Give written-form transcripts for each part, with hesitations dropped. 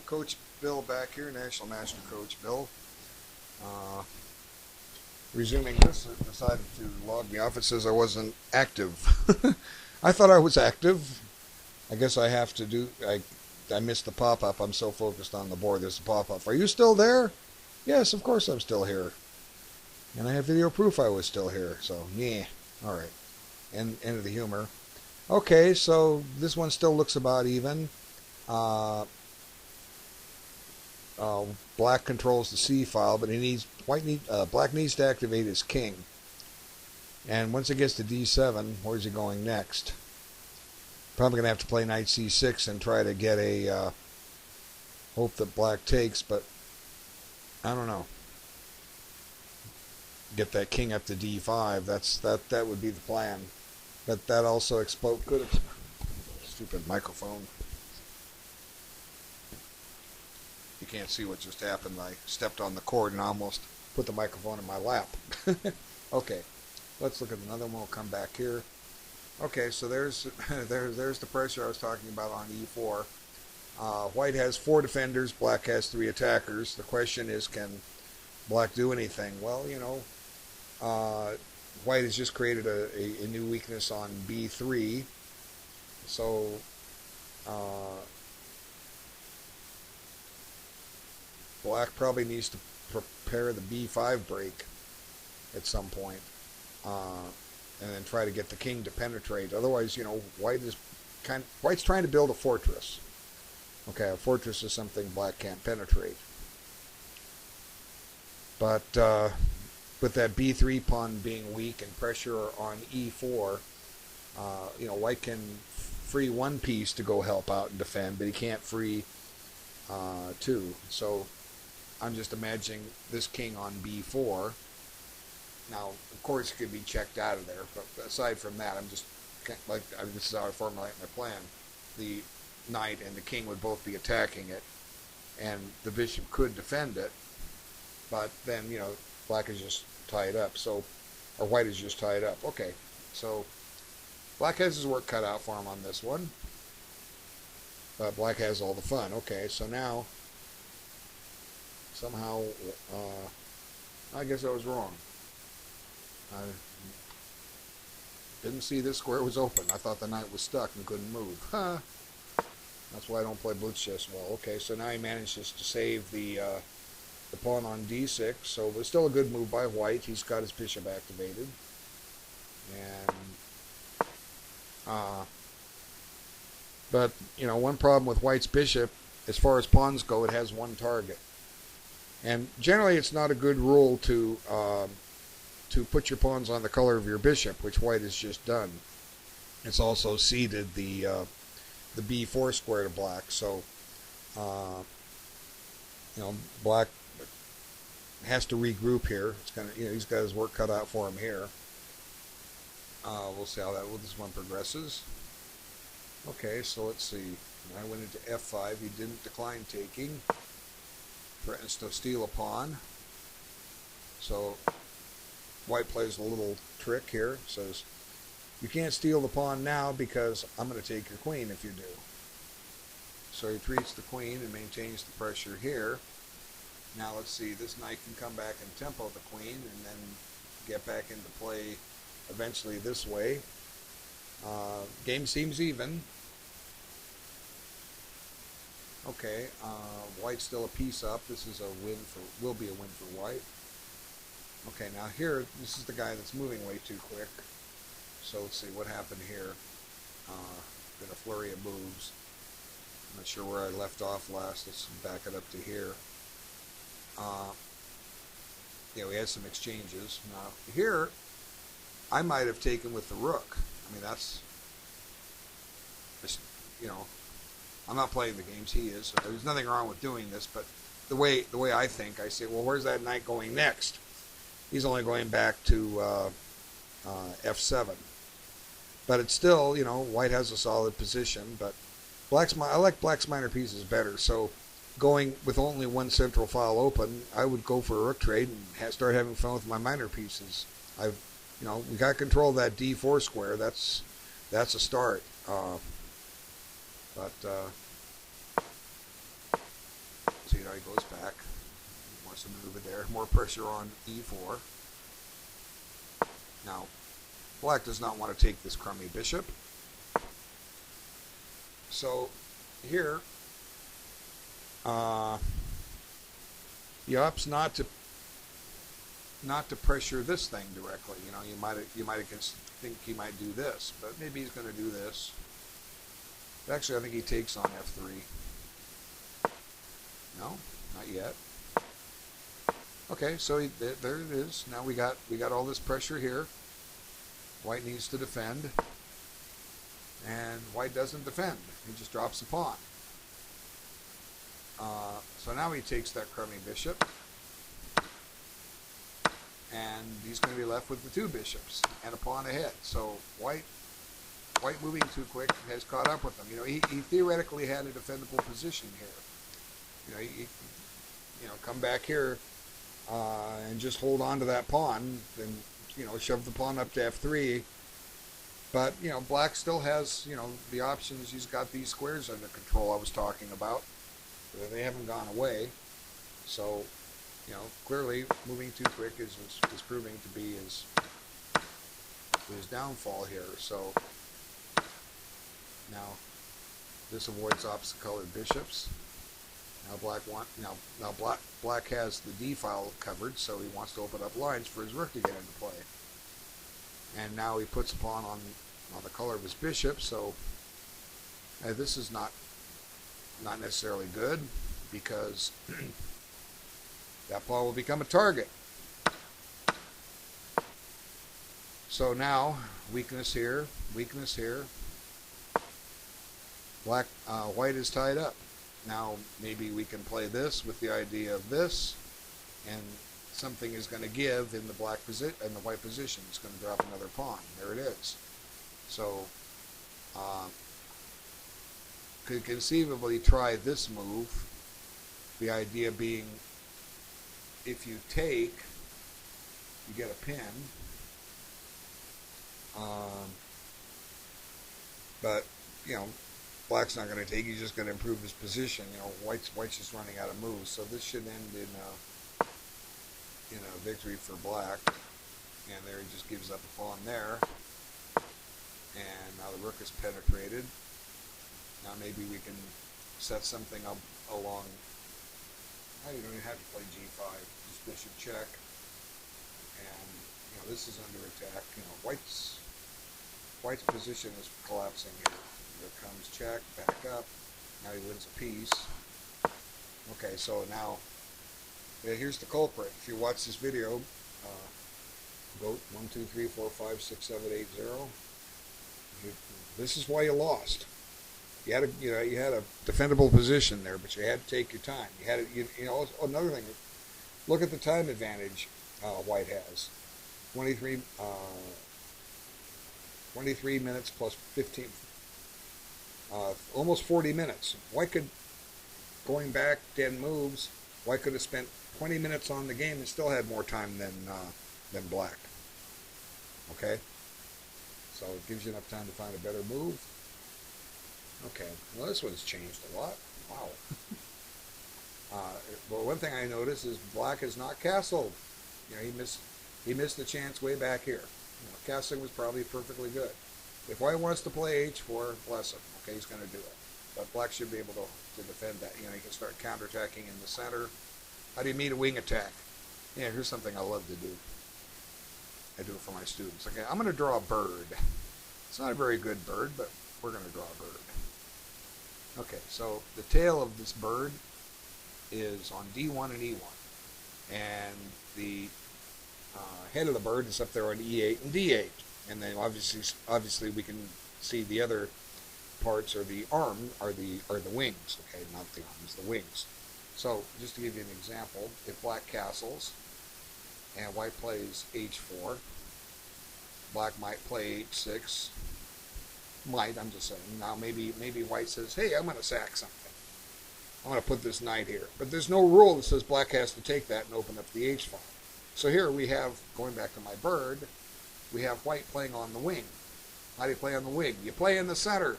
Coach Bill back here, National Master Coach Bill. Resuming this, it decided to log me off. It says I wasn't active. I thought I was active. I guess I have to do. I missed the pop-up. I'm so focused on the board. There's a pop-up. Are you still there? Yes, of course I'm still here. And I have video proof I was still here. So, yeah. All right. End of the humor. Okay, so this one still looks about even. Black controls the C file, but black needs to activate his king. And once it gets to D7, where's he going next? Probably going to have to play knight C6 and try to get a hope that black takes, but I don't know. Get that king up to D5. That would be the plan. But that also could explode. Stupid microphone. You can't see what just happened. I stepped on the cord and almost put the microphone in my lap. Okay, let's look at another one. We'll come back here. Okay, so there's the pressure I was talking about on E4. White has 4 defenders. Black has 3 attackers. The question is, can black do anything? Well, you know, White has just created a new weakness on B3. So black probably needs to prepare the B5 break at some point, and then try to get the king to penetrate. Otherwise, you know, White's trying to build a fortress. Okay, a fortress is something black can't penetrate. But with that B3 pawn being weak and pressure on E4, you know, White can free one piece to go help out and defend, but he can't free 2. So I'm just imagining this king on B4. Now, of course, it could be checked out of there, but aside from that, this is how I formulate my plan. The knight and the king would both be attacking it, and the bishop could defend it, but then, you know, black is just tied up, or white is just tied up. Okay, so black has his work cut out for him on this one, but black has all the fun. Okay, so now, somehow, I guess I was wrong. I didn't see this square was open. I thought the knight was stuck and couldn't move. Huh. That's why I don't play blitz chess well. Okay, so now he manages to save the pawn on D6. So it was still a good move by white. He's got his bishop activated. And but, you know, one problem with white's bishop, as far as pawns go, it has one target. And generally it's not a good rule to put your pawns on the color of your bishop, which white has just done. It's also ceded the B4 square to black, so you know, black has to regroup here. It's gonna, you know, he's got his work cut out for him here. We'll see how this one progresses. Okay, so let's see. I went into F5. He didn't decline taking. Threatens to steal a pawn. So white plays a little trick here. Says, you can't steal the pawn now because I'm going to take your queen if you do. So he retreats the queen and maintains the pressure here. Now let's see, this knight can come back and tempo the queen and then get back into play eventually this way. Game seems even. Okay, white's still a piece up. This is will be a win for white. Okay, now here, this is the guy that's moving way too quick. So let's see what happened here. Been a flurry of moves. I'm not sure where I left off last. Let's back it up to here. Yeah, we had some exchanges. Now here, I might have taken with the rook. I mean, that's just, you know, I'm not playing the games he is, so there's nothing wrong with doing this. But the way I think, I say, well, where's that knight going next? He's only going back to F7. But it's still, you know, white has a solid position. But I like black's minor pieces better. So going with only one central file open, I would go for a rook trade and start having fun with my minor pieces. You know, we got control of that D4 square. That's a start. But he goes back. He wants to move it there. More pressure on e4. Now, black does not want to take this crummy bishop. So here, he opts not to pressure this thing directly. You know, you might think he might do this, but maybe he's going to do this. But actually, I think he takes on f3. No, not yet. Okay, so there it is. Now we got all this pressure here. White needs to defend, and white doesn't defend. He just drops a pawn. So now he takes that crummy bishop, and he's going to be left with the two bishops and a pawn ahead. So white moving too quick has caught up with him. You know, he theoretically had a defendable position here. You know, he come back here and just hold on to that pawn, and you know, shove the pawn up to f3. But you know, black still has, you know, the options. He's got these squares under control I was talking about. They haven't gone away. So, you know, clearly moving too quick is proving to be his downfall here. So now this avoids opposite colored bishops. Now black has the d file covered, so he wants to open up lines for his rook to get into play. And now he puts a pawn on the color of his bishop, so this is not necessarily good, because that pawn will become a target. So now weakness here, weakness here. White is tied up. Now maybe we can play this with the idea of this, and something is going to give in the white position. It's going to drop another pawn. There it is. So could conceivably try this move. The idea being, if you take, you get a pin. But you know, black's not going to take. He's just going to improve his position. You know, white's just running out of moves. So this should end in a victory for black. And there he just gives up a pawn there. And now the rook is penetrated. Now maybe we can set something up along. You don't even have to play g5. Just bishop check. And you know, this is under attack. You know, white's position is collapsing here. Here comes check, back up. Now he wins a piece. Okay, so now here's the culprit. If you watch this video, vote 1, 2, 3, 4, 5, 6, 7, 8, 0. This is why you lost. You had a defendable position there, but you had to take your time. You know, another thing. Look at the time advantage white has. 23 minutes plus 15. Almost 40 minutes. White could, going back 10 moves, white could have spent 20 minutes on the game and still had more time than black. Okay? So it gives you enough time to find a better move. Okay, well this one's changed a lot. Wow. But one thing I noticed is black is not castled. You know, he missed the chance way back here. You know, castling was probably perfectly good. If white wants to play h4, bless him. Okay, he's going to do it. But black should be able to defend that. You know, he can start counterattacking in the center. How do you meet a wing attack? Yeah, here's something I love to do. I do it for my students. Okay, I'm going to draw a bird. It's not a very good bird, but we're going to draw a bird. Okay, so the tail of this bird is on D1 and E1. And the head of the bird is up there on E8 and D8. And then obviously we can see the other parts, or the arm, are the wings. Okay, not the arms, the wings. So just to give you an example, if black castles and white plays h4, black might play h6. I'm just saying. Now maybe white says, hey, I'm going to sack something. I'm going to put this knight here. But there's no rule that says black has to take that and open up the h file. So here we have, going back to my bird, we have white playing on the wing. How do you play on the wing? You play in the center,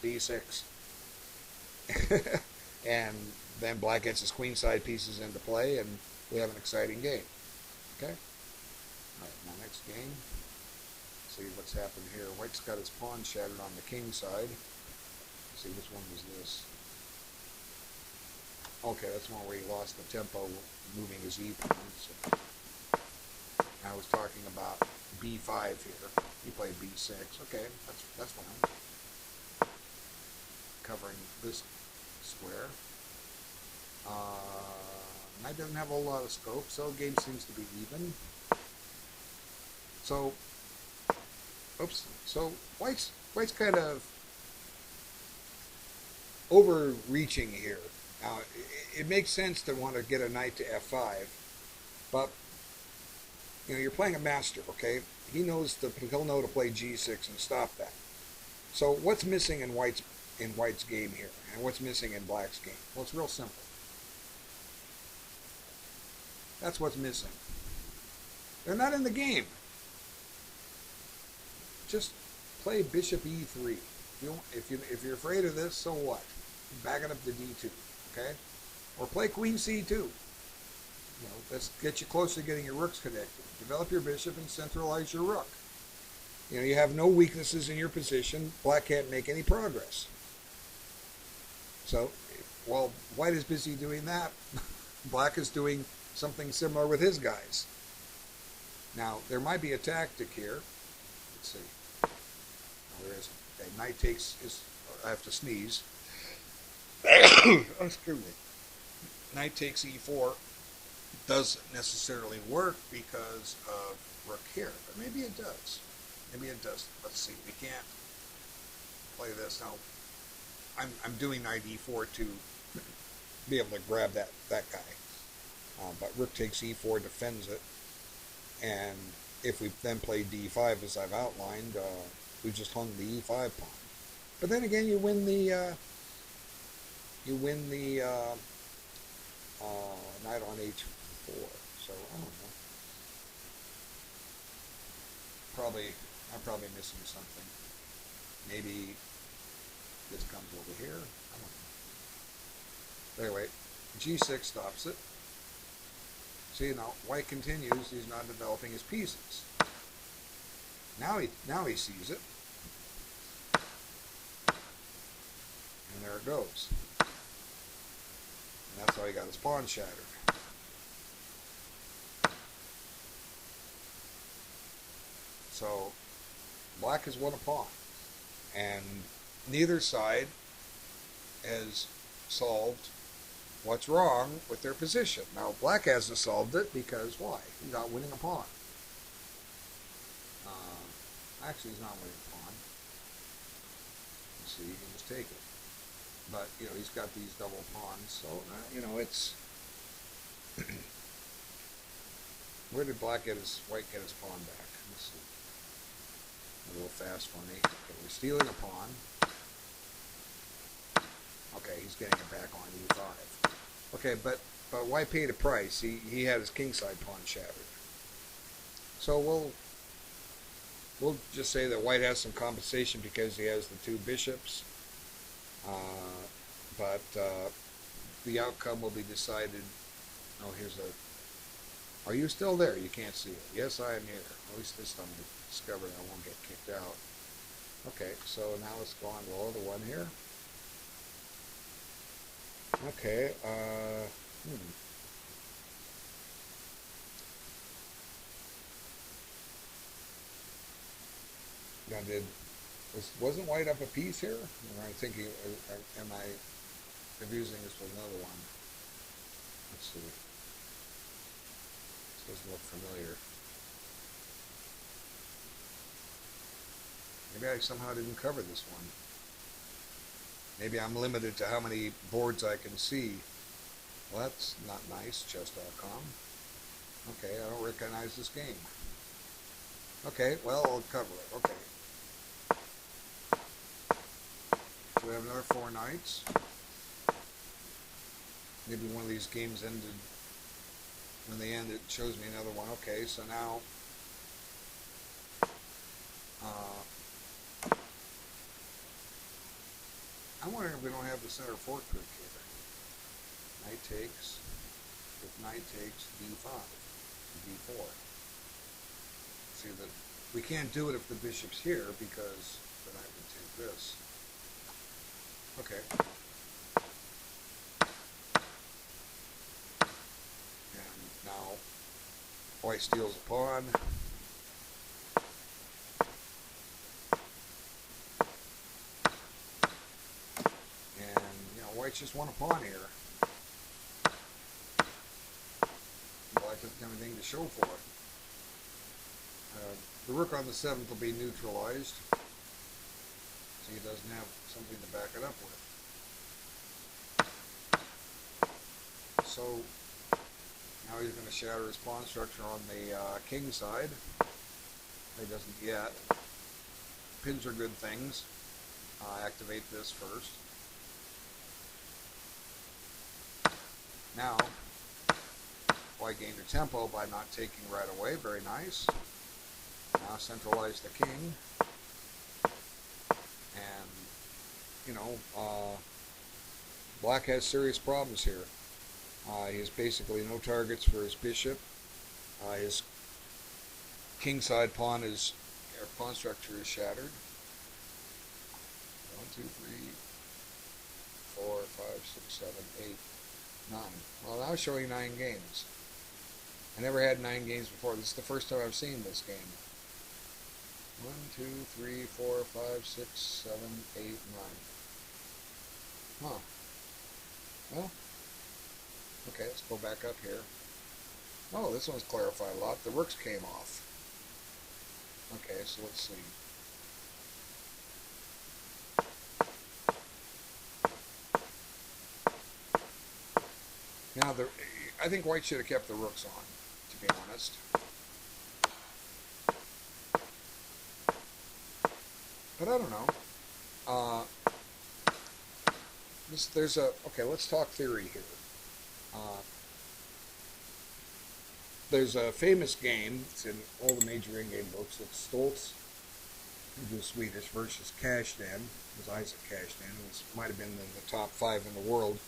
d6. and then black gets his queenside pieces into play, and we have an exciting game. Okay? All right, now next game. See what's happened here. White's got his pawn shattered on the king side. Let's see, which one was this? Okay, that's one where he lost the tempo moving his e pawn. So I was talking about b5 here. He played b6. Okay, that's fine. Covering this square. Knight doesn't have a whole lot of scope, so the game seems to be even. So, oops. So White's kind of overreaching here. Now, it makes sense to want to get a knight to f5, but you know you're playing a master, okay? He'll know to play g6 and stop that. So what's missing in White's game here, and what's missing in Black's game? Well, it's real simple. That's what's missing. They're not in the game. Just play bishop e3. If you're afraid of this, so what? Back it up to d2, okay? Or play queen c2. You know, let's get you close to getting your rooks connected. Develop your bishop and centralize your rook. You know, you have no weaknesses in your position. Black can't make any progress. So, while White is busy doing that, Black is doing something similar with his guys. Now, there might be a tactic here. Let's see. No, there isn't. Okay, knight takes his... I have to sneeze. Oh, excuse me. Knight takes e4. Doesn't necessarily work because of rook here, but maybe it does. Maybe it doesn't. Let's see. We can't play this now. I'm doing knight e4 to be able to grab that guy. But rook takes e4 defends it, and if we then play d5 as I've outlined, we just hung the e5 pawn. But then again, you win the knight on h4. So I don't know. I'm probably missing something. Maybe this comes over here. I don't know. Anyway, g6 stops it. See, now White continues. He's not developing his pieces. Now he sees it, and there it goes. And that's how he got his pawn shattered. So Black has won a pawn, and neither side has solved what's wrong with their position. Now, Black hasn't solved it because why? He's not winning a pawn. Actually, he's not winning a pawn. Let's see, he can just take it. But, you know, he's got these double pawns, so, you know, it's... Where did White get his pawn back? Let's see. A little fast for me. Okay, we're stealing a pawn. Okay, he's getting it back on e5. Okay, but White paid a price. He had his kingside pawn shattered. So we'll just say that White has some compensation because he has the two bishops. But the outcome will be decided. Oh, here's a... Are you still there? You can't see it. Yes, I am here. At least this time I discovered I won't get kicked out. Okay, so now let's go on to the other one here. Okay, Now wasn't White up a piece here? Or am I thinking, am I confusing this with another one? Let's see. This doesn't look familiar. Maybe I somehow didn't cover this one. Maybe I'm limited to how many boards I can see. Well, that's not nice, chess.com. Okay, I don't recognize this game. Okay, well, I'll cover it. Okay. So we have another 4 knights. Maybe one of these games ended. When they end, it shows me another one. Okay, so now... I'm wondering if we don't have the center fork trick here. takes, if knight takes, d5, d4. See that we can't do it if the bishop's here because the knight would take this. Okay. And now white steals a pawn. And, you know, white's just won a pawn here. Black doesn't have anything to show for it. The rook on the 7th will be neutralized. So he doesn't have something to back it up with. So now he's going to shatter his pawn structure on the king side. He doesn't yet. Pins are good things. Activate this first. Now, white gained her tempo by not taking right away. Very nice. Now centralize the king. And, you know, black has serious problems here. He has basically no targets for his bishop. His kingside pawn is, pawn structure is shattered. 1, 2, 3, 4, 5, 6, 7, 8, 9. Well, now showing 9 games. I never had 9 games before. This is the first time I've seen this game. 1, 2, 3, 4, 5, 6, 7, 8, 9. Huh. Well, okay, let's go back up here. Oh, this one's clarified a lot. The rooks came off. Okay, so let's see. Now, I think white should have kept the rooks on, to be honest. But I don't know. Okay, let's talk theory here. There's a famous game, it's in all the major in-game books, it's Stoltz, who's Swedish, versus Cashdan. It was Isaac Cashdan. It might have been in the top 5 in the world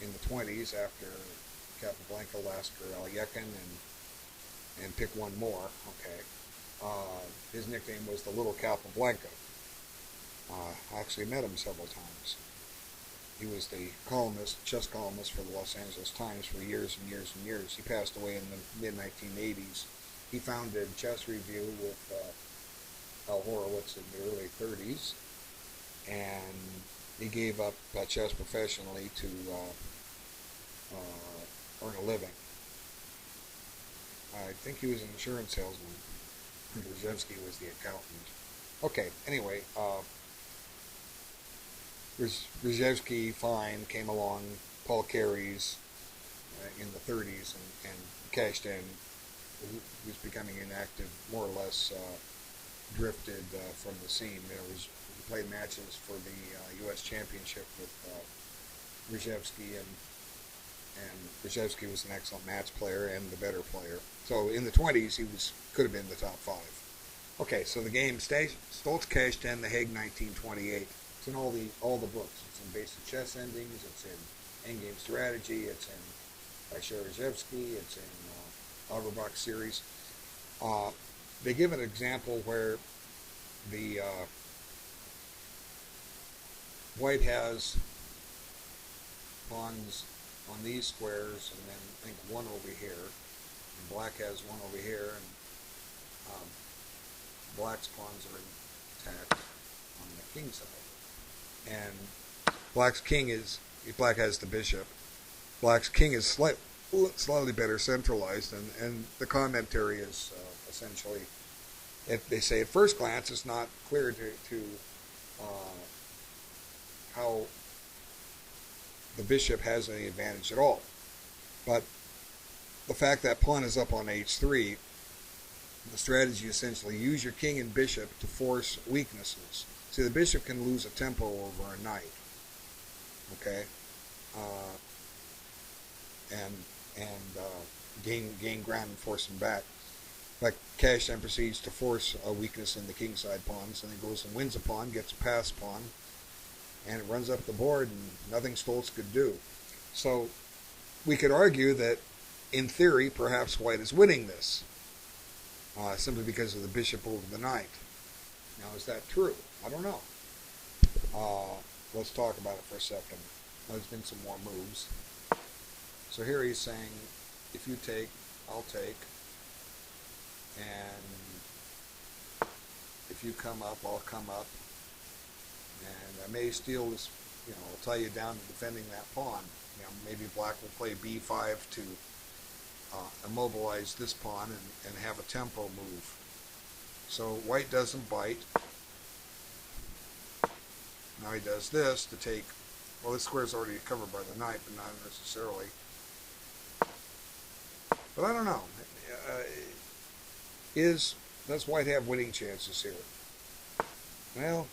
in the 20s after Capablanca, Lasker, Alekhine, and pick one more. Okay. His nickname was the Little Capablanca. I actually met him several times. He was the columnist, chess columnist for the Los Angeles Times for years and years and years. He passed away in the mid-1980s. He founded Chess Review with Al Horowitz in the early 30s, and he gave up chess professionally to earn a living. I think he was an insurance salesman. Brzezinski was the accountant. Okay, anyway, Brzezinski, fine, came along, Paul Carey's in the 30s, and Cashdan, who was becoming inactive, more or less drifted from the scene. He played matches for the U.S. Championship with Brzezinski, and Brzezinski was an excellent match player and the better player. So in the 20s, he could have been the top 5. Okay, so the game, Stoltz Cashdan, The Hague, 1928. It's in all the books. It's in Basic Chess Endings. It's in Endgame Strategy. It's in by Sherezhevsky. It's in Auerbach series. They give an example where the white has pawns on these squares, and then I think one over here, and black has one over here, and black's pawns are intact on the king side. And black has the bishop. Black's king is slightly better centralized, and the commentary is essentially, if they say at first glance, it's not clear to how the bishop has any advantage at all. But the fact that pawn is up on h3, the strategy essentially use your king and bishop to force weaknesses. See, the bishop can lose a tempo over a knight, okay, and gain ground and force him back. But Cashdan proceeds to force a weakness in the kingside pawns, and then goes and wins a pawn, gets a pass pawn, and it runs up the board, and nothing Stoltz could do. So we could argue that, in theory, perhaps white is winning this, simply because of the bishop over the knight. Now, is that true? I don't know. Let's talk about it for a second. There's been some more moves. So here he's saying, if you take, I'll take, and if you come up, I'll come up, and I may steal this, I'll tie you down to defending that pawn. Maybe black will play b5 to immobilize this pawn and have a tempo move. So white doesn't bite. Now he does this to take, well, this square is already covered by the knight, but not necessarily. But I don't know. Does white have winning chances here? Well,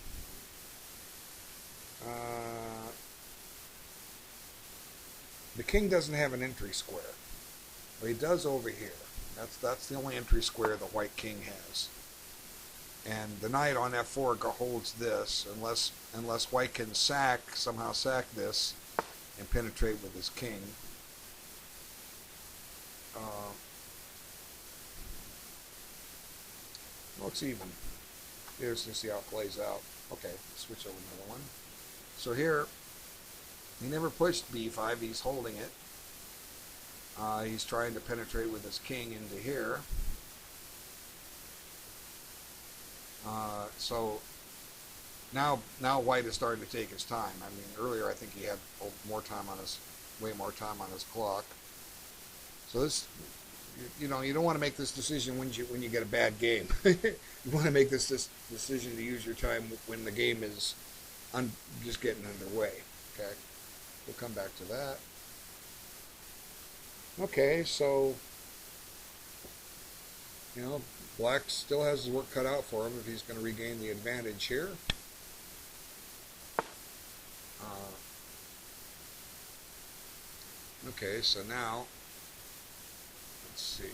the king doesn't have an entry square. But he does over here. That's the only entry square the white king has. And the knight on f4 holds this, unless white can somehow sack this and penetrate with his king. Looks even. Here's to see how it plays out. Okay, switch over another one. So here, he never pushed b5. He's holding it. He's trying to penetrate with his king into here. So now white is starting to take his time. I mean, earlier I think he had way more time on his clock. So this, you don't want to make this decision when you get a bad game. You want to make this decision to use your time when the game is just getting underway. Okay, we'll come back to that. Okay, so black still has his work cut out for him if he's going to regain the advantage here. Okay, so now, let's see.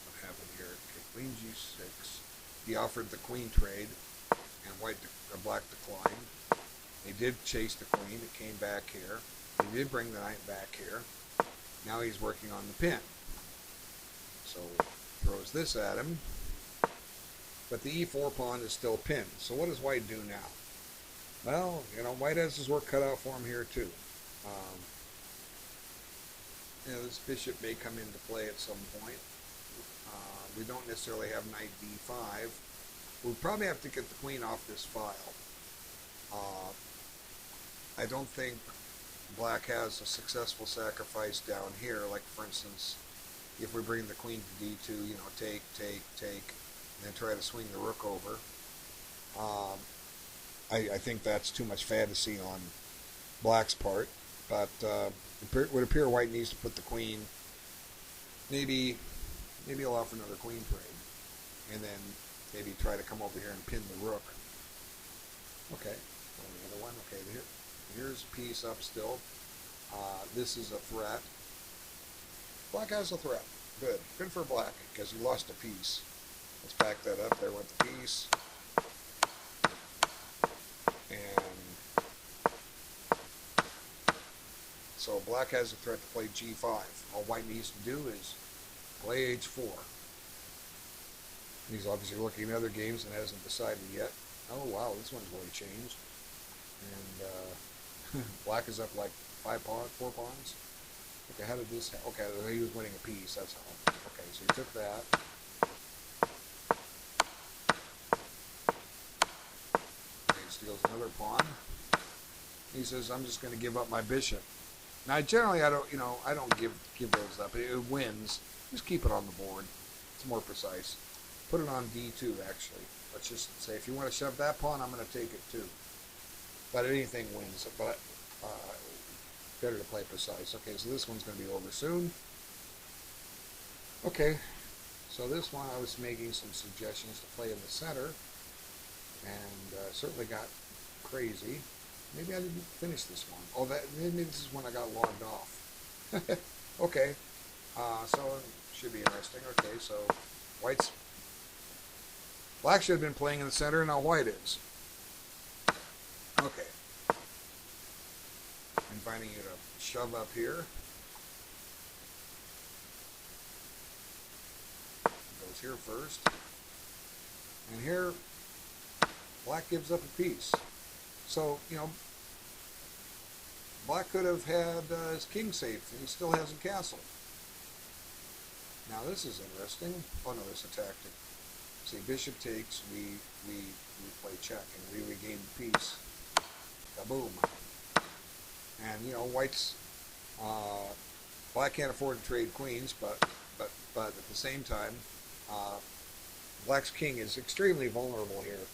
What happened here? Okay, queen g6. He offered the queen trade, and black declined. He did chase the queen. It came back here. He did bring the knight back here. Now he's working on the pin. So throws this at him. But the e4 pawn is still pinned. So what does white do now? Well, white has his work cut out for him here too. This bishop may come into play at some point. We don't necessarily have knight d5. We'll probably have to get the queen off this file. I don't think black has a successful sacrifice down here. Like, for instance, if we bring the queen to d2, take, and then try to swing the rook over. I think that's too much fantasy on black's part, but it would appear white needs to put the queen. Maybe he'll offer another queen trade, and then maybe try to come over here and pin the rook. Okay, another one. Okay, here's a piece up still. This is a threat. Black has a threat. Good for black, because he lost a piece. Let's back that up. There went the piece. And so black has a threat to play g5. All white needs to do is play h4. He's obviously looking at other games and hasn't decided yet. Oh wow, this one's really changed. And black is up like 4 pawns. Okay, how did this happen? Okay, he was winning a piece, that's how. Okay, so he took that. Okay, he steals another pawn. He says, I'm just going to give up my bishop. Now, generally, I don't give those up. It wins. Just keep it on the board. It's more precise. Put it on d2, actually. Let's just say, if you want to shove that pawn, I'm going to take it too. But anything wins. But better to play precise. Okay, so this one's going to be over soon. Okay, so this one I was making some suggestions to play in the center, and certainly got crazy. Maybe I didn't finish this one. Oh, maybe this is when I got logged off. Okay, so it should be interesting. Okay, so black should have been playing in the center, and now white is. Okay. inviting you to shove up here. Goes here first. And here, black gives up a piece. So, you know, black could have had his king safe, and he still hasn't castled. Now this is interesting. Oh no, there's a tactic. See, bishop takes, we play check, and we regain the piece. Kaboom. And, you know, white's, black can't afford to trade queens, but at the same time, black's king is extremely vulnerable here.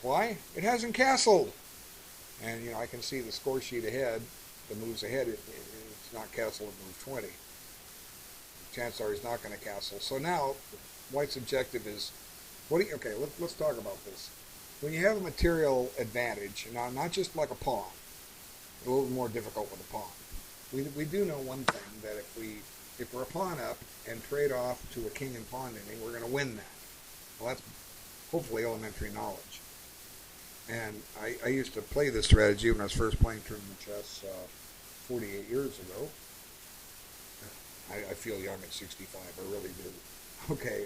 Why? It hasn't castled. And, you know, I can see the score sheet ahead, the moves ahead, it's not castled at move 20. Chances are he's not going to castle. So now, white's objective is, okay, let's talk about this. When you have a material advantage, now not just like a pawn, a little more difficult with a pawn. We do know one thing, that if we're a pawn up and trade off to a king and pawn ending, we're going to win that. Well, that's hopefully elementary knowledge. And I used to play this strategy when I was first playing tournament chess 48 years ago. I feel young at 65, I really do. Okay,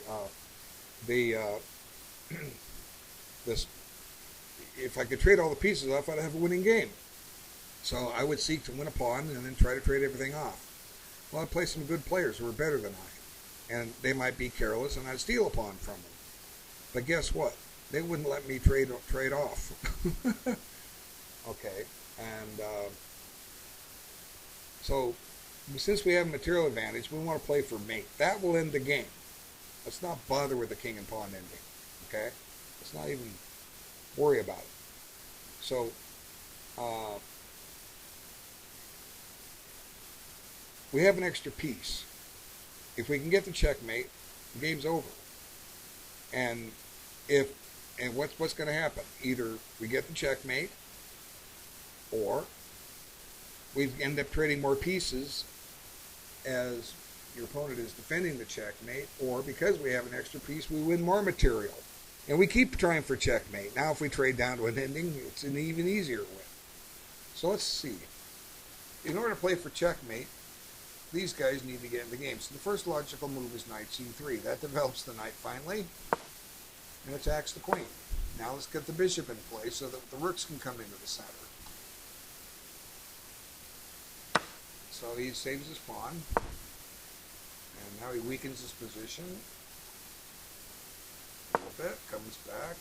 if I could trade all the pieces off, I'd have a winning game. So I would seek to win a pawn and then try to trade everything off. Well, I'd play some good players who were better than I, and they might be careless, and I'd steal a pawn from them. But guess what? They wouldn't let me trade off. Okay, and so since we have a material advantage, we want to play for mate. That will end the game. Let's not bother with the king and pawn ending. Okay, let's not even worry about it. So we have an extra piece. If we can get the checkmate, the game's over. And what's going to happen? Either we get the checkmate, or we end up trading more pieces as your opponent is defending the checkmate, or because we have an extra piece, we win more material. And we keep trying for checkmate. Now if we trade down to an ending, it's an even easier win. So let's see. In order to play for checkmate, these guys need to get in the game. So the first logical move is knight c3. That develops the knight finally and attacks the queen. Now let's get the bishop in play so that the rooks can come into the center. So he saves his pawn, and now he weakens his position a little bit, comes back,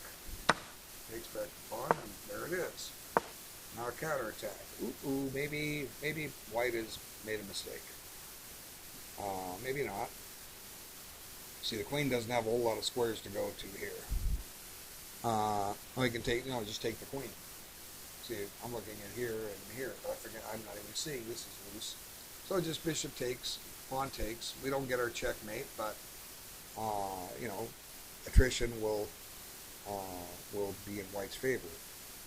takes back the pawn, and there it is. Now a counterattack. Ooh, maybe white has made a mistake. Maybe not. See, the queen doesn't have a whole lot of squares to go to here. Oh, he can take, no, just take the queen. See, I'm looking at here and here, but I forget, I'm not even seeing this is loose. So just bishop takes, pawn takes. We don't get our checkmate, but, you know, attrition will be in white's favor.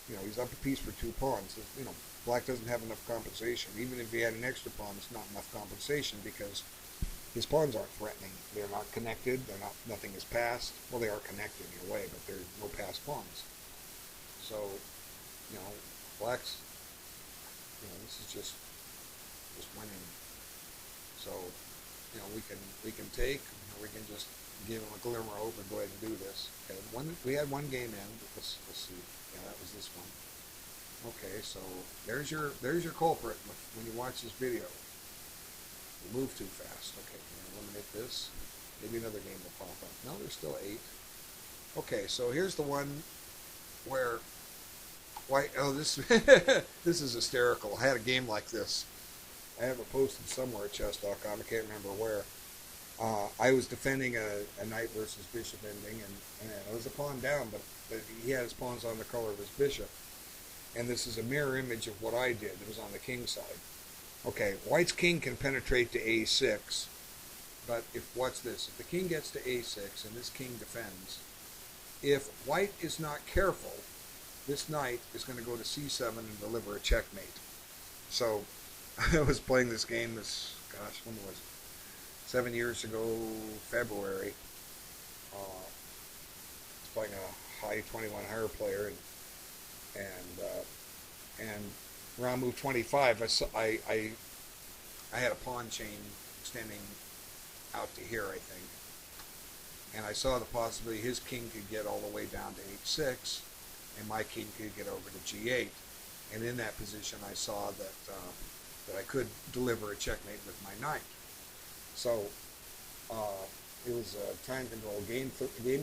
You know, he's up a piece for 2 pawns. You know, black doesn't have enough compensation. Even if he had an extra pawn, it's not enough compensation because his pawns aren't threatening. They're not connected. Nothing is passed. Well, they are connected in a way, but there's no passed pawns. So, you know, black's, you know, this is just winning. So, you know, we can take, or we can just give him a glimmer of hope and go ahead and do this. Okay, we had one game in. Let's see. Yeah, that was this one. Okay, so there's your culprit when you watch this video. You move too fast. Okay, eliminate this. Maybe another game will pop up. No, there's still 8. Okay, so here's the one where white. Oh, this this is hysterical. I had a game like this. I have it posted somewhere at chess.com. I can't remember where. I was defending a knight versus bishop ending, and it was a pawn down, but he had his pawns on the color of his bishop. And this is a mirror image of what I did. It was on the king side. Okay, white's king can penetrate to a6, but what's this? If the king gets to a6 and this king defends, if white is not careful, this knight is going to go to c7 and deliver a checkmate. So I was playing this game gosh, when was it? 7 years ago, February. I was playing a high 21 higher player, and around move 25, I had a pawn chain extending out to here, I think. And I saw the possibility his king could get all the way down to h6, and my king could get over to g8. And in that position, I saw that I could deliver a checkmate with my knight. So it was a time control game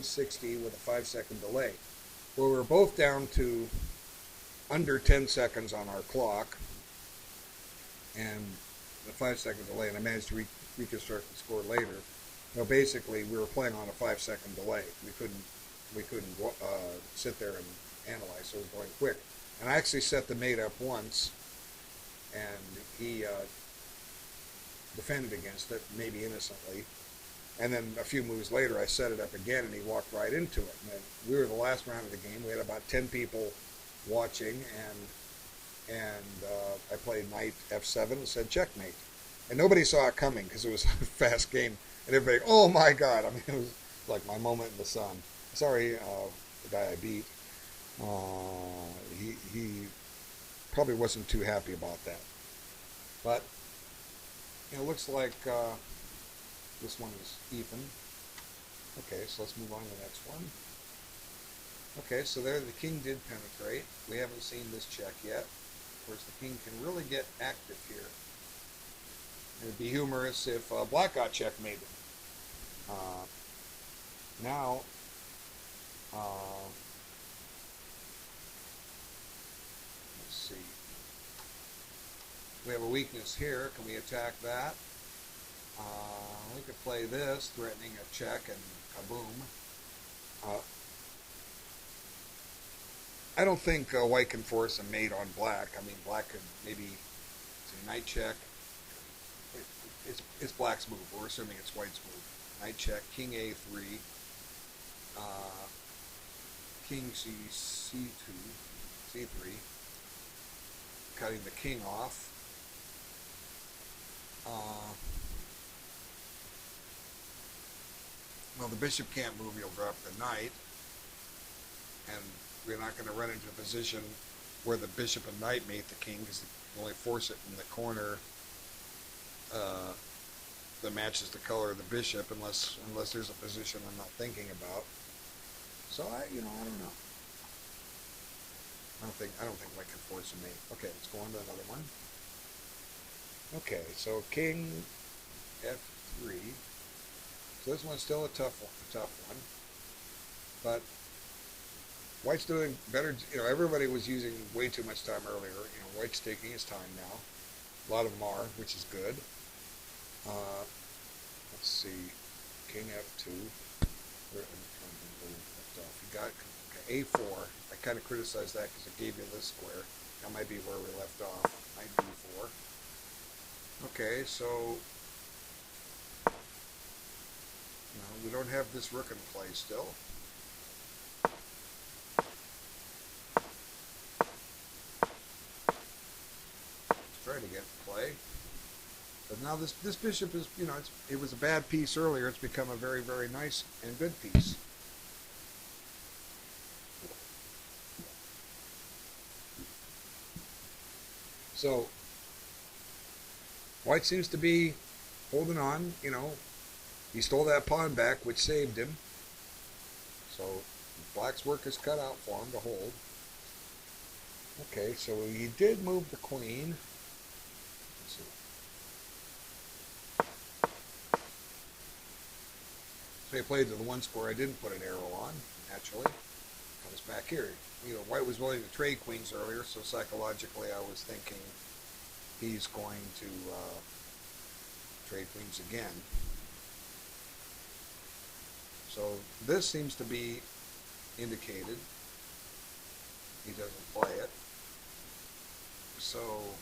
60 with a 5-second delay. Well, we were both down to under 10 seconds on our clock, and the 5-second delay, and I managed to reconstruct the score later. Well, basically, we were playing on a 5-second delay. We couldn't sit there and analyze, so it was going quick. And I actually set the mate up once, and he defended against it, maybe innocently. And then a few moves later, I set it up again, and he walked right into it. And we were the last round of the game. We had about 10 people watching, and I played knight f7 and said checkmate. And nobody saw it coming because it was a fast game. And everybody, oh my God! I mean, it was like my moment in the sun. Sorry, the guy I beat. He probably wasn't too happy about that. But it looks like this one is even. Okay, so let's move on to the next one. Okay, so there the king did penetrate. We haven't seen this check yet. Of course, the king can really get active here. It would be humorous if black got checkmated. Now, let's see. We have a weakness here. Can we attack that? We could play this, threatening a check, and kaboom. I don't think white can force a mate on black. I mean, black could maybe say knight check. It's black's move. We're assuming it's white's move. Knight check, king a3, king c2, c3, cutting the king off. Well, the bishop can't move. He'll drop the knight, and we're not going to run into a position where the bishop and knight mate the king, because you only force it in the corner that matches the color of the bishop, unless there's a position I'm not thinking about. So I don't know. I don't think white can force a mate. Okay, let's go on to another one. Okay, so king f3. So this one's still a tough one, but white's doing better. Everybody was using way too much time earlier. White's taking his time now. A lot of them are, which is good. Let's see, king f2. He got a4. I kind of criticized that because it gave you this square. That might be where we left off. Knight b4. Okay, so we don't have this rook in play still. Let's try to get in play. But now this bishop is, it was a bad piece earlier. It's become a very, very nice and good piece. So white seems to be holding on. He stole that pawn back, which saved him. So black's work is cut out for him to hold. Okay, so he did move the queen. Let's see. So he played to the one square I didn't put an arrow on, naturally. Comes back here. White was willing to trade queens earlier, so psychologically I was thinking he's going to trade queens again. So this seems to be indicated. He doesn't play it. So,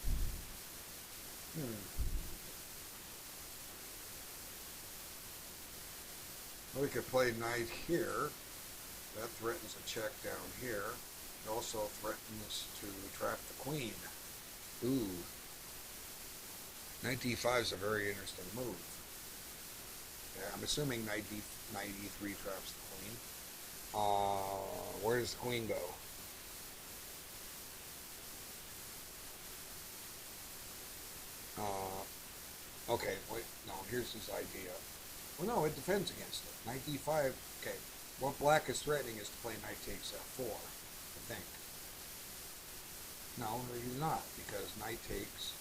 well, we could play knight here. That threatens a check down here. It also threatens to trap the queen. Ooh. Knight d5 is a very interesting move. Yeah, I'm assuming knight e3 traps the queen. Where does the queen go? Okay, wait, no, here's his idea. Well, no, it defends against it. Knight d5, okay. What black is threatening is to play knight takes f4, I think. No, he's not, because knight takes,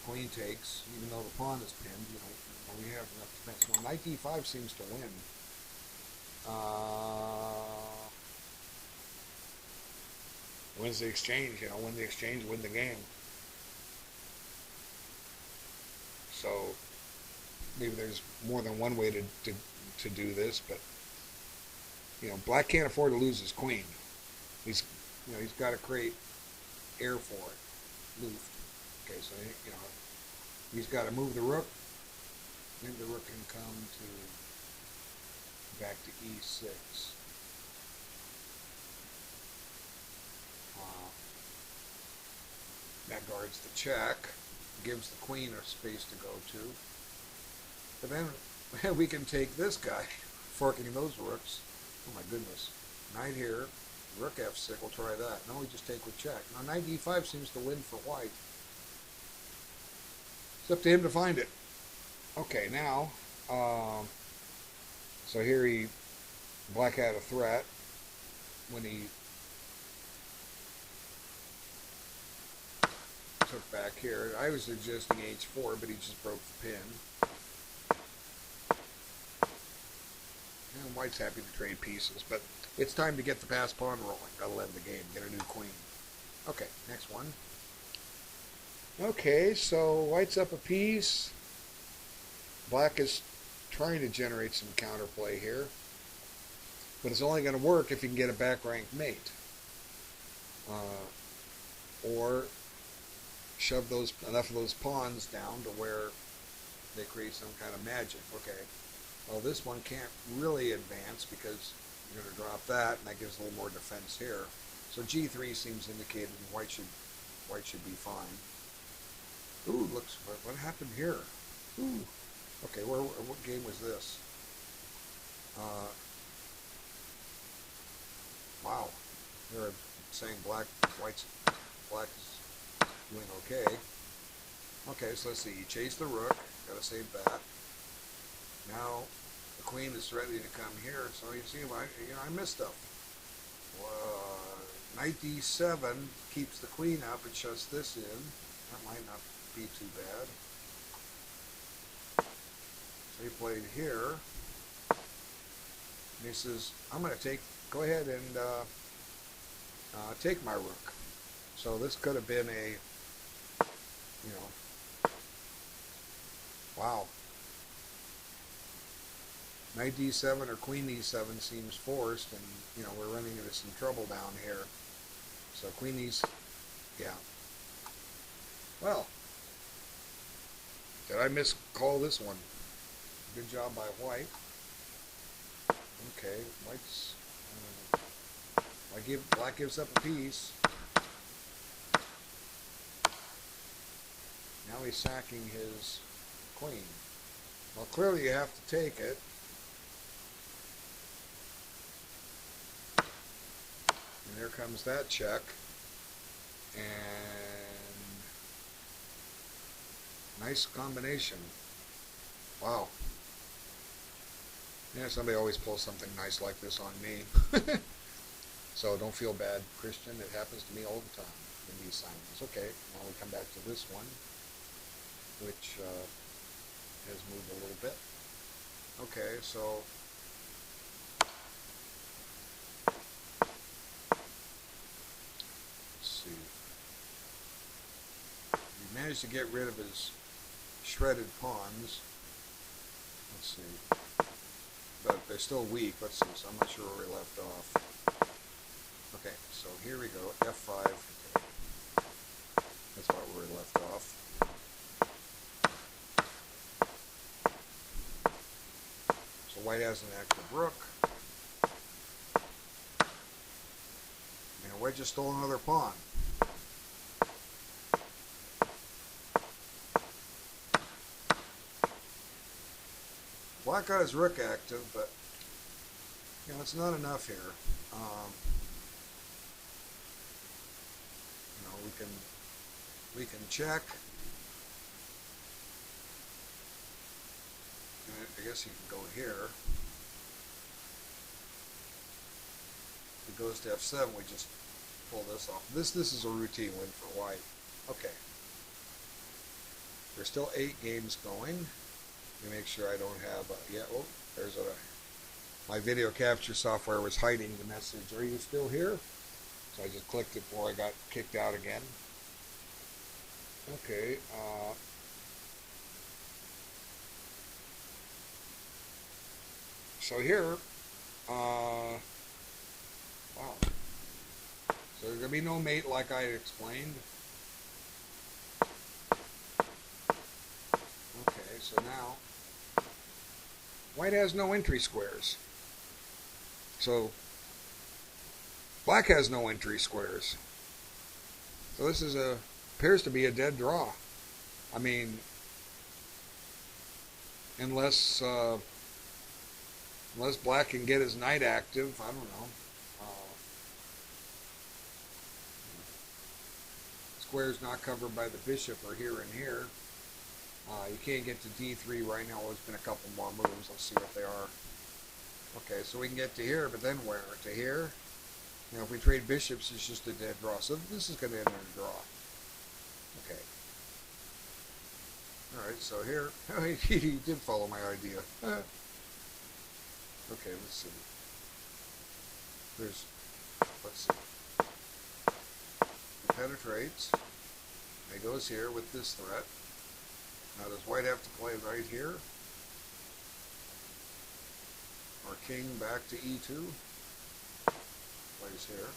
queen takes, even though the pawn is pinned, we have enough defense. Well, knight d5 seems to win. Wins the exchange, win the exchange, win the game. So maybe there's more than one way to do this, but black can't afford to lose his queen. He's got to create air for it. Luft. Okay, so he's got to move the rook. Maybe the rook can come back to e6. That guards the check, gives the queen a space to go to. But then we can take this guy, forking those rooks. Oh my goodness. Knight here, rook f6, we'll try that. No, we just take with check. Now knight d5 seems to win for white. It's up to him to find it. Okay, now, so here black had a threat when he took back here. I was suggesting h4, but he just broke the pin. And white's happy to trade pieces, but it's time to get the pass pawn rolling. That'll end the game. Get a new queen. Okay, next one. Okay, so white's up a piece. Black is trying to generate some counterplay here, but it's only going to work if you can get a back-ranked mate. Or shove enough of those pawns down to where they create some kind of magic. Okay, well this one can't really advance because you're going to drop that, and that gives a little more defense here. So g3 seems indicated white should be fine. Ooh, looks, what happened here? Ooh. Okay, what game was this? Wow. They're saying black is doing okay. Okay, so let's see. You chase the rook. Gotta save that. Now the queen is ready to come here. So you see, I missed stuff. Knight d7 keeps the queen up. It shuts this in. That might not be too bad. So he played here. And he says, I'm going to go ahead and take my rook. So this could have been wow. Knight d7 or queen e7 seems forced, and we're running into some trouble down here. So queen e7, yeah. Well, did I miscall this one? Good job by white. Okay, white's black gives up a piece. Now he's sacking his queen. Well, clearly you have to take it. And there comes that check. And nice combination. Wow. Yeah, somebody always pulls something nice like this on me. So don't feel bad, Christian. It happens to me all the time in these assignments. Okay, now we come back to this one, which has moved a little bit. Okay, so let's see. He managed to get rid of his shredded pawns. Let's see. But they're still weak. Let's see. So I'm not sure where we left off. Okay, so here we go. F5. Okay. That's about where we left off. So white has an active rook. And white just stole another pawn. Black got his rook active, but it's not enough here. We can check. I guess you can go here. If it goes to F7, we just pull this off. This is a routine win for white. Okay. There's still 8 games going. Let me make sure I don't have, yeah, oh, there's my video capture software was hiding the message. Are you still here? So I just clicked it before I got kicked out again. Okay, so here, wow. So there's going to be no mate like I explained. Okay, so now, white has no entry squares. So, black has no entry squares. So this appears to be a dead draw. I mean, unless black can get his knight active, I don't know. Squares not covered by the bishop are here and here. You can't get to D3 right now. There's been a couple more moves. Let's see what they are. Okay, so we can get to here, but then where? To here? You know, if we trade bishops, it's just a dead draw. So this is going to end in a draw. Okay. Alright, so here, he did follow my idea. Okay, let's see. Let's see. He penetrates. He goes here with this threat. Now does white have to play right here? Or king back to E2? Plays here.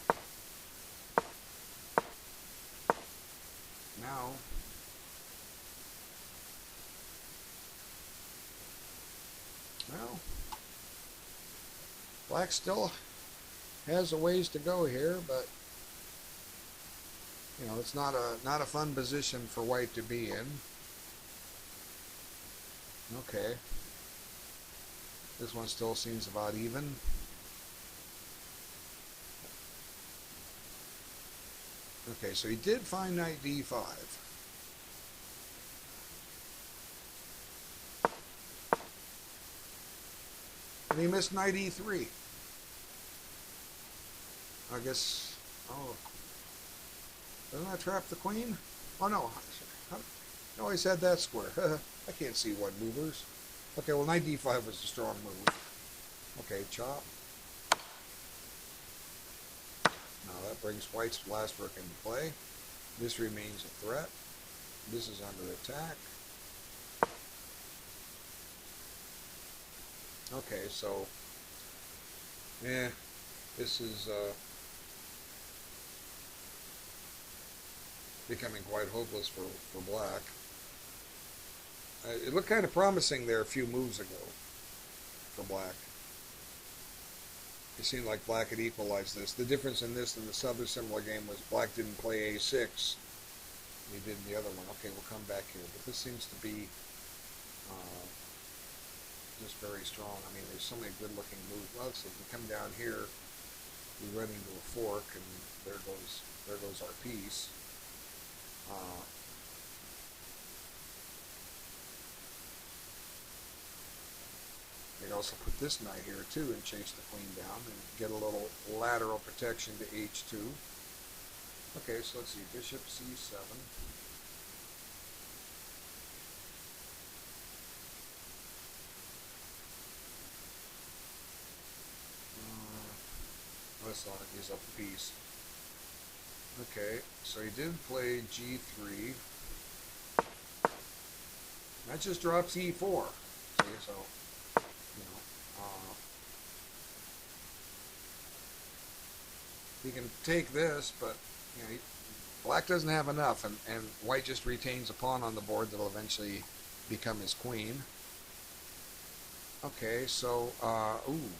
Now, well, black still has a ways to go here, but you know, it's not a fun position for white to be in. Okay. This one still seems about even. Okay, so he did find knight D5. And he missed knight E3. I guess, oh, doesn't that trap the queen? Oh no, I always had that square. I can't see one movers. Okay, well knight D5 was a strong move. Okay, chop. Now that brings white's last rook into play. This remains a threat. This is under attack. Okay, so, yeah, this is becoming quite hopeless for black. It looked kind of promising there a few moves ago for black. It seemed like black had equalized this. The difference in this and this other similar game was black didn't play A6. He did in the other one. Okay, we'll come back here. But this seems to be just very strong. I mean, there's so many good-looking moves. Well, so if we come down here, we run into a fork, and there goes our piece. You can also put this knight here too and chase the queen down and get a little lateral protection to H2. Okay, so let's see, bishop C7. Let's not use up a piece. Okay, so he did play G3. That just drops E4. See, so, you know, he can take this, but, you know, black doesn't have enough, and white just retains a pawn on the board that'll eventually become his queen. Okay, so, ooh.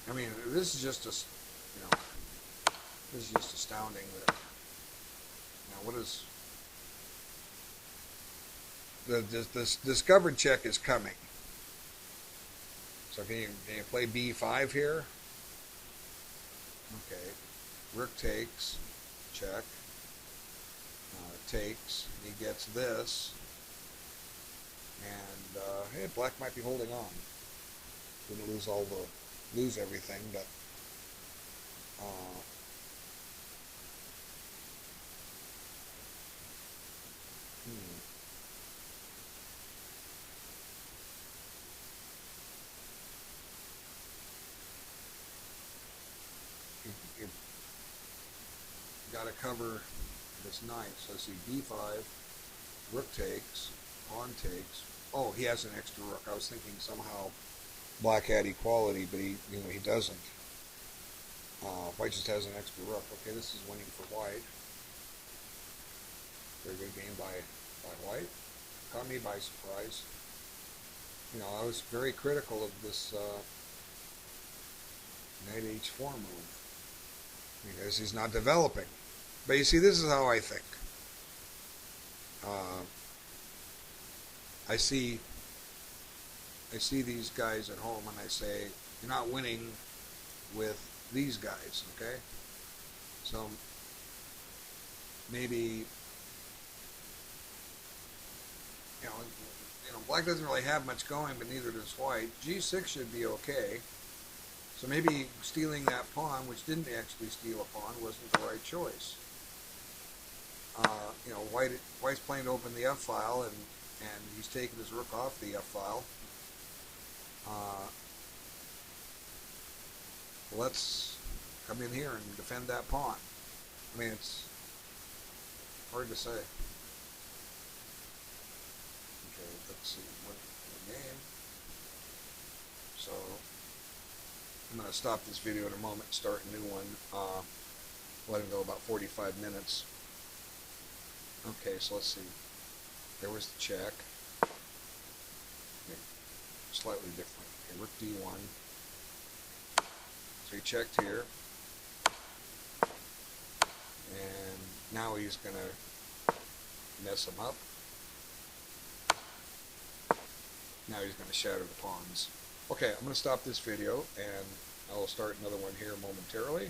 I mean, this is just you know, this is just astounding that, you know, what is, this discovered check is coming. So can you play B5 here? Okay, rook takes, check. takes, and he gets this, and hey, black might be holding on. Didn't lose everything, but uh, hmm, you got to cover this knight. So I see b5, rook takes, pawn takes. Oh, he has an extra rook. I was thinking somehow black had equality, but he doesn't. White just has an extra rook. Okay, this is winning for white. Very good game by white. Caught me by surprise. I was very critical of this knight h4 move because he's not developing. But you see, this is how I think. Uh, I see these guys at home and I say, you're not winning with these guys, okay? So maybe black doesn't really have much going, but neither does white. G6 should be okay. So maybe stealing that pawn, which didn't actually steal a pawn, wasn't the right choice. White's playing to open the F file, and he's taking his rook off the F file. Let's come in here and defend that pawn. I mean, it's hard to say. Okay, let's see what the game. So I'm going to stop this video in a moment and start a new one. Let it go about 45 minutes. Okay, so let's see. There was the check. Okay, slightly different. Okay, rook d1. So he checked here. And now he's going to mess him up. Now he's going to shatter the pawns. Okay, I'm going to stop this video and I will start another one here momentarily.